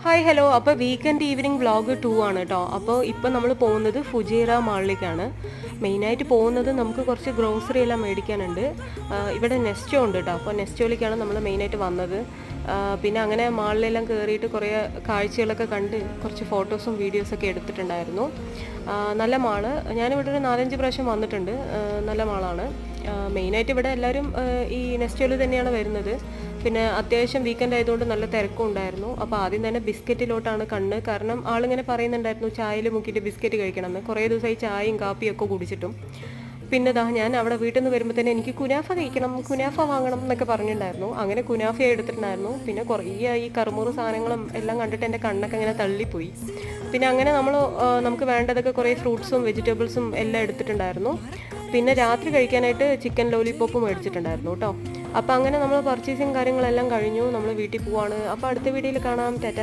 Hi hello. അപ്പോൾ weekend evening vlog 2 ആണ് കേട്ടോ. അപ്പോൾ ഇപ്പോൾ നമ്മൾ പോകുന്നത് ഫുജീറ മാളിലേക്കാണ്. മെയിനായിട്ട് പോകുന്നത് നമുക്ക് കുറച്ച് ഗ്രോസറി എല്ലാം മേടിക്കാനുണ്ട്. ഇവിടെ നെസ്റ്റോ ഉണ്ട് കേട്ടോ. അപ്പോൾ നെസ്റ്റോയിലേക്കാണ് നമ്മൾ മെയിനായിട്ട് വന്നത്. പിന്നെ അങ്ങനെ മാളിലെല്ലാം കയറിയിട്ട് കുറേ കാഴ്ചകളൊക്കെ കണ്ട് കുറച്ച് ഫോട്ടോസും വീഡിയോസൊക്കെ എടുത്തിട്ടുണ്ടായിരുന്നു. നല്ല മാള്. ഞാനിവിടെ ഒരു 4-5 പ്രാവശ്യം വന്നിട്ടുണ്ട്. നല്ല മാളാണ്. മെയിനായിട്ട് ഇവിടെ എല്ലാവരും ഈ നെസ്റ്റോയിൽ തന്നെയാണ് വരുന്നത്. പിന്നെ അത്യാവശ്യം വീക്കെൻഡ് ആയതുകൊണ്ട് നല്ല തിരക്കും ഉണ്ടായിരുന്നു. അപ്പോൾ ആദ്യം തന്നെ ബിസ്ക്കറ്റിലോട്ടാണ് കണ്ണ്. കാരണം ആളിങ്ങനെ പറയുന്നുണ്ടായിരുന്നു ചായയിൽ മുക്കിയിട്ട് ബിസ്ക്കറ്റ് കഴിക്കണമെന്ന്. കുറേ ദിവസമായി ചായയും കാപ്പിയും ഒക്കെ കുടിച്ചിട്ടും. പിന്നെ ഞാൻ അവിടെ വീട്ടിൽ നിന്ന് വരുമ്പോൾ തന്നെ എനിക്ക് കുനാഫ കഴിക്കണം, കുനാഫ വാങ്ങണം എന്നൊക്കെ പറഞ്ഞിട്ടുണ്ടായിരുന്നു. അങ്ങനെ കുനാഫ എടുത്തിട്ടുണ്ടായിരുന്നു. പിന്നെ കുറേ ഈ കറുമുറു സാധനങ്ങളും എല്ലാം കണ്ടിട്ട് എൻ്റെ കണ്ണൊക്കെ ഇങ്ങനെ തള്ളിപ്പോയി. പിന്നെ അങ്ങനെ നമുക്ക് വേണ്ടതൊക്കെ കുറേ ഫ്രൂട്ട്സും വെജിറ്റബിൾസും എല്ലാം എടുത്തിട്ടുണ്ടായിരുന്നു. പിന്നെ രാത്രി കഴിക്കാനായിട്ട് ചിക്കൻ ലോലിപോപ്പ് മേടിച്ചിട്ടുണ്ടായിരുന്നു കേട്ടോ. അപ്പോൾ അങ്ങനെ നമ്മൾ പർച്ചേസിങ് കാര്യങ്ങളെല്ലാം കഴിഞ്ഞു. നമ്മൾ വീട്ടിൽ പോവാണ്. അപ്പോൾ അടുത്ത വീഡിയോയിൽ കാണാം. ടാറ്റ.